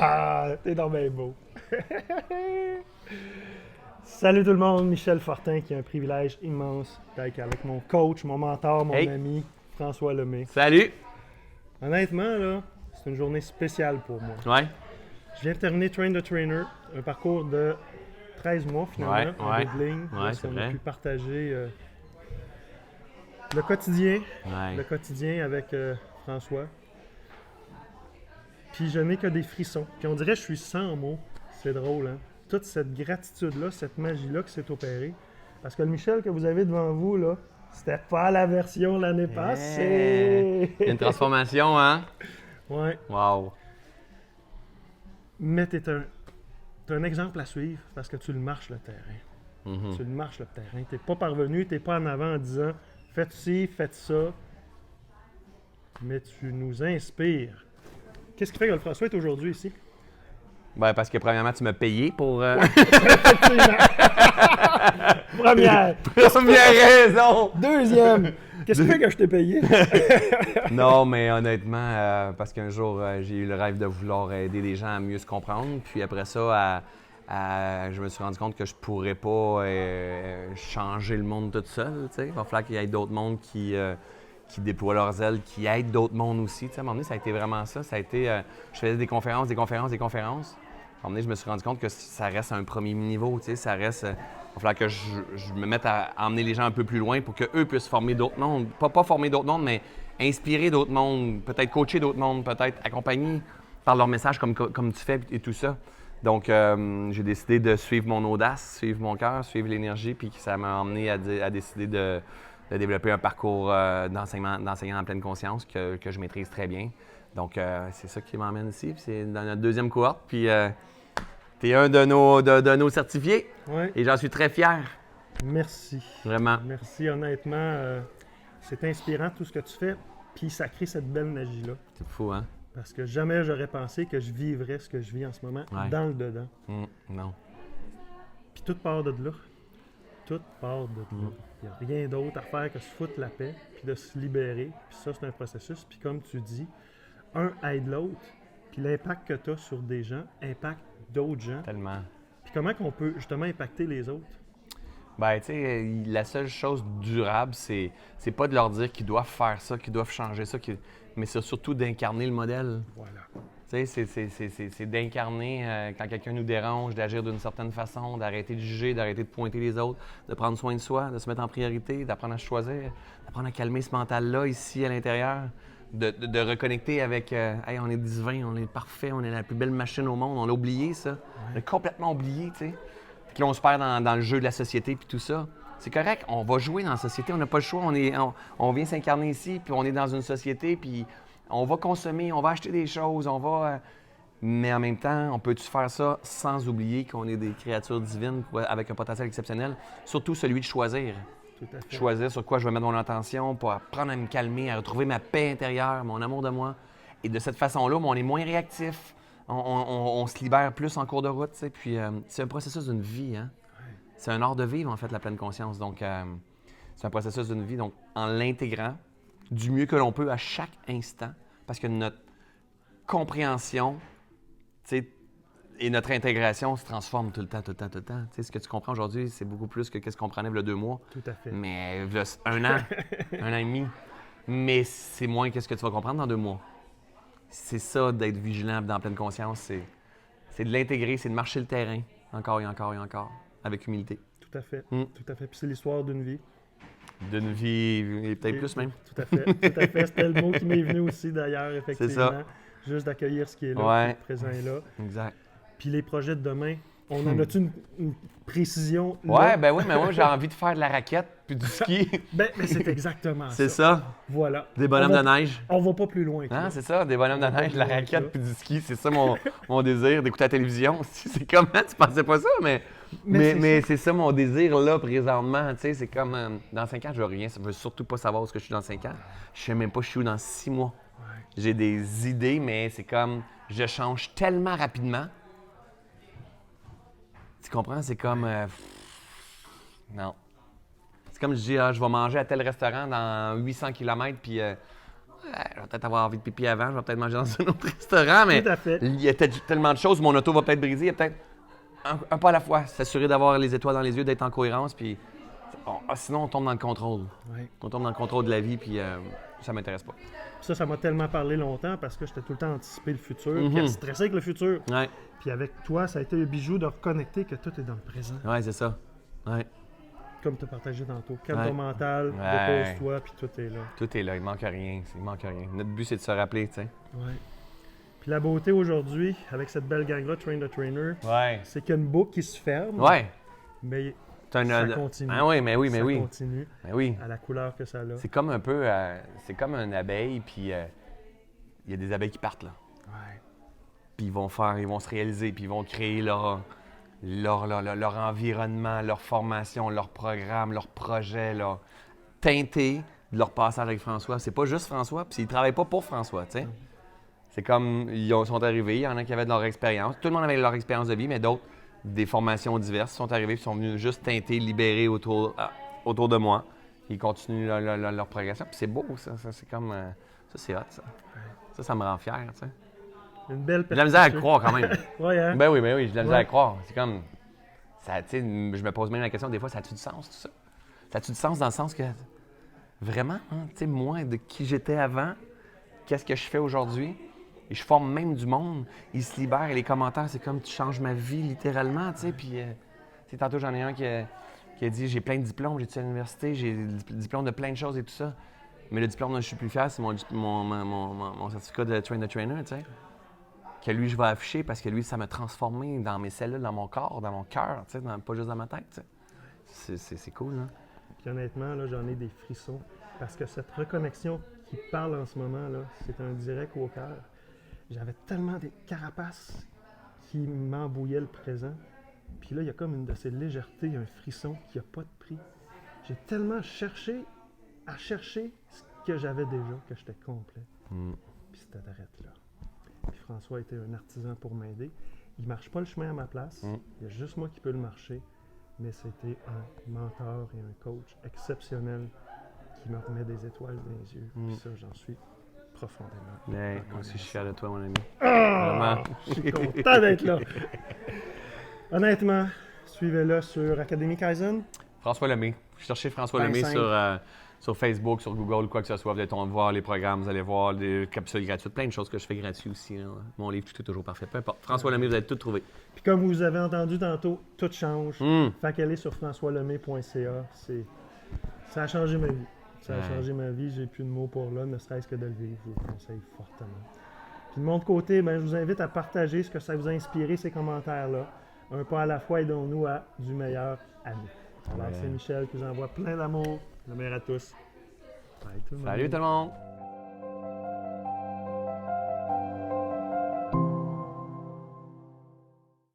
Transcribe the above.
Ah, t'es donc bien beau. Salut tout le monde, Michel Fortin qui a un privilège immense d'être avec mon coach, mon mentor, mon Hey. ami, François Lemay. Salut! Honnêtement, là, c'est une journée spéciale pour moi. Ouais, Je viens de terminer Train the Trainer, un parcours de 13 mois finalement, en ouais. bout de ligne. Ouais, Où c'est on a vrai. pu partager le quotidien, Ouais. avec François. Puis je n'ai que des frissons. Puis on dirait que je suis sans mots. C'est drôle, hein? Toute cette gratitude-là, cette magie-là qui s'est opérée. Parce que le Michel que vous avez devant vous, là, c'était pas la version l'année passée. Il y a une transformation, hein? Ouais. Wow. Mais t'es un exemple à suivre parce que tu le marches le terrain. Mhm. Tu le marches le terrain. T'es pas parvenu, t'es pas en avant en disant faites ci, faites ça. Mais tu nous inspires. Qu'est-ce qui fait que le François est aujourd'hui ici? Ben, parce que premièrement, tu m'as payé pour. Effectivement. Première. Première raison! Deuxième. Qu'est-ce qui fait que je t'ai payé? Non, mais honnêtement, parce qu'un jour, j'ai eu le rêve de vouloir aider les gens à mieux se comprendre. Puis après ça, je me suis rendu compte que je pourrais pas changer le monde toute seule. Tu sais. Il va falloir qu'il y ait d'autres mondes qui déploient leurs ailes, qui aident d'autres mondes aussi. Tu sais, à un moment donné, ça a été vraiment ça. Ça a été, je faisais des conférences. À un moment donné, je me suis rendu compte que ça reste un premier niveau. Tu sais, ça reste. Il va falloir que je me mette à emmener les gens un peu plus loin pour qu'eux puissent former d'autres mondes. Pas former d'autres mondes, mais inspirer d'autres mondes, peut-être coacher d'autres mondes, peut-être accompagner par leur message comme tu fais et tout ça. Donc, j'ai décidé de suivre mon audace, suivre mon cœur, suivre l'énergie, puis ça m'a emmené à décider de développer un parcours d'enseignant en pleine conscience que je maîtrise très bien. Donc, c'est ça qui m'emmène ici. Puis c'est dans notre deuxième cohorte. Puis, tu es un de nos certifiés Ouais. et j'en suis très fier. Merci. Vraiment. Merci, honnêtement. C'est inspirant tout ce que tu fais. Puis ça crée cette belle magie-là. C'est fou, hein? Parce que jamais j'aurais pensé que je vivrais ce que je vis en ce moment Ouais. dans le dedans. Non. Puis tout part de là. Tout part de là. Il n'y a rien d'autre à faire que se foutre la paix, puis de se libérer. Puis ça, c'est un processus. Puis comme tu dis, un aide l'autre. Puis l'impact que tu as sur des gens impacte d'autres gens. Tellement. Puis comment qu'on peut justement impacter les autres? Ben, tu sais, la seule chose durable, c'est pas de leur dire qu'ils doivent faire ça, qu'ils doivent changer ça, mais c'est surtout d'incarner le modèle. Voilà. Tu sais, c'est d'incarner quand quelqu'un nous dérange, d'agir d'une certaine façon, d'arrêter de juger, d'arrêter de pointer les autres, de prendre soin de soi, de se mettre en priorité, d'apprendre à choisir, d'apprendre à calmer ce mental-là ici à l'intérieur, de reconnecter avec hey, on est divin, on est parfait, on est la plus belle machine au monde. On a oublié ça. On a complètement oublié, tu sais. Puis là, on se perd dans le jeu de la société puis tout ça. C'est correct, on va jouer dans la société, on n'a pas le choix, on vient s'incarner ici, puis on est dans une société, puis on va consommer, on va acheter des choses, on va... Mais en même temps, on peut-tu faire ça sans oublier qu'on est des créatures divines avec un potentiel exceptionnel, surtout celui de choisir. Tout à fait. Choisir sur quoi je vais mettre mon attention pour apprendre à me calmer, à retrouver ma paix intérieure, mon amour de moi. Et de cette façon-là, on est moins réactif, on se libère plus en cours de route, tu sais. Puis c'est un processus d'une vie, hein? C'est un art de vivre, en fait, la pleine conscience. Donc, c'est un processus d'une vie. Donc, en l'intégrant du mieux que l'on peut à chaque instant, parce que notre compréhension, tu sais, et notre intégration se transforme tout le temps. Tu sais, ce que tu comprends aujourd'hui, c'est beaucoup plus que ce qu'on comprenait il y a 2 mois. Tout à fait. Mais il y a 1 an, 1 an et demi. Mais c'est moins que ce que tu vas comprendre dans 2 mois. C'est ça, d'être vigilant dans pleine conscience. C'est de l'intégrer, c'est de marcher le terrain, encore et encore et encore, avec humilité. Tout à fait. Tout à fait. Puis c'est l'histoire d'une vie. D'une vie, et peut-être plus même. Tout à fait. Tout à fait. C'était le mot qui m'est venu aussi, d'ailleurs, effectivement. C'est ça. Juste d'accueillir ce qui est là, Ouais. qui est présent est là. Exact. Puis les projets de demain, on en a-tu une précision là? Ouais, ben oui, mais moi, j'ai envie de faire de la raquette puis du ski. Mais c'est exactement ça. C'est ça. Voilà. Des bonhommes de neige. On va pas plus loin que Hein, là. c'est ça, des bonhommes de On va neige, de la plus loin que ça. raquette puis du ski. C'est ça mon désir, d'écouter la télévision aussi. C'est comment? Tu pensais pas ça, mais c'est ça mon désir là, présentement. Tu sais, c'est comme, dans 5 ans, je veux rien. Je veux surtout pas savoir où est-ce que je suis dans 5 ans. Je sais même pas où je suis où dans 6 mois. Ouais. J'ai des idées, mais c'est comme, je change tellement rapidement. Tu comprends? C'est comme, non. C'est comme je dis, je vais manger à tel restaurant dans 800 km, puis je vais peut-être avoir envie de pipi avant, je vais peut-être manger dans un autre restaurant, mais Tout à fait. il y a tellement de choses, mon auto va peut-être briser, il y a peut-être un pas à la fois, s'assurer d'avoir les étoiles dans les yeux, d'être en cohérence, puis sinon on tombe dans le contrôle. Ouais. On tombe dans le contrôle de la vie, puis ça m'intéresse pas. Ça m'a tellement parlé longtemps parce que j'étais tout le temps anticipé le futur, Mhm. puis stressé avec le futur. Ouais, Puis avec toi, ça a été le bijou de reconnecter que tout est dans le présent. ouais, c'est ça. Ouais, Comme tu as partagé tantôt. Calme Ouais. ton mental, Ouais. dépose-toi, puis tout est là. tout est là, il manque rien, il manque rien. Notre but, c'est de se rappeler, tu sais. Ouais. Puis la beauté aujourd'hui, avec cette belle gang-là, Train the Trainer, Ouais. c'est qu'il y a une boucle qui se ferme, Ouais. mais C'est ça continue. Ah oui, mais oui, mais ça oui. continue Mais oui. à la couleur que ça a. C'est comme un peu, c'est comme une abeille, puis il y a des abeilles qui partent, là. Ouais. Puis ils vont se réaliser, puis ils vont créer leur environnement, leur formation, leur programme, leur projet, là, teinté de leur passage avec François. C'est pas juste François, puis ils travaillent pas pour François, tu sais. C'est comme, sont arrivés, il y en a qui avaient de leur expérience. Tout le monde avait leur expérience de vie, mais d'autres, des formations diverses, sont arrivés et sont venus juste teinter, libérer autour de moi. Ils continuent leur progression. Puis c'est beau, ça c'est comme... ça, c'est hot, ça. Ça me rend fier, tu sais. Une belle J'ai de la misère à perspective. croire quand même. Ouais, hein? Ben oui, j'ai de la misère Ouais. à croire. C'est comme... Ça, tu sais, je me pose même la question, des fois, ça a-tu du sens, tout ça? Ça a-tu du sens dans le sens que... Vraiment, hein, tu sais, moi, de qui j'étais avant, qu'est-ce que je fais aujourd'hui? Et je forme même du monde. Ils se libèrent et les commentaires, c'est comme tu changes ma vie littéralement, tu sais. Puis, tu sais, tantôt, j'en ai un qui a dit j'ai plein de diplômes, j'ai étudié à l'université, j'ai le diplôme de plein de choses et tout ça. Mais le diplôme dont je suis plus fier, c'est mon certificat de Train the Trainer, tu sais. Que lui, je vais afficher parce que lui, ça m'a transformé dans mes cellules, dans mon corps, dans mon cœur, tu sais, pas juste dans ma tête, tu sais. C'est cool, hein? Puis honnêtement, là, j'en ai des frissons. Parce que cette reconnexion qui parle en ce moment, là, c'est un direct au cœur. J'avais tellement des carapaces qui m'embouillaient le présent. Puis là, il y a comme une de ces légèretés, un frisson qui n'a pas de prix. J'ai tellement cherché ce que j'avais déjà, que j'étais complet. Puis c'était d'arrêt là. Puis François était un artisan pour m'aider. Il ne marche pas le chemin à ma place. Il y a juste moi qui peux le marcher. Mais c'était un mentor et un coach exceptionnel qui me remet des étoiles dans les yeux. Puis ça, j'en suis profondément. Mais moi aussi, je suis fier de toi, mon ami. Ah! Vraiment. Je suis content d'être là. Honnêtement, suivez-le sur Académie Kaizen. François Lemay. Cherchez François Lemay sur Facebook, sur Google, quoi que ce soit. Vous allez voir les programmes, vous allez voir des capsules gratuites, plein de choses que je fais gratuites aussi. Là. Mon livre, tout est toujours parfait. Peu importe. François Lemay, vous allez tout trouver. Puis comme vous avez entendu tantôt, tout change. Fait qu'aller sur françoislemay.ca, ça a changé ma vie. Ça a changé ma vie. J'ai plus de mots pour là, ne serait-ce que de le vivre. Je vous le conseille fortement. Puis de mon côté, ben, je vous invite à partager ce que ça vous a inspiré, ces commentaires-là. Un pas à la fois, aidons-nous à du meilleur à nous. Alors, c'est Michel qui vous envoie plein d'amour. Le meilleur à tous. Bye, tout le monde. Salut tout le monde!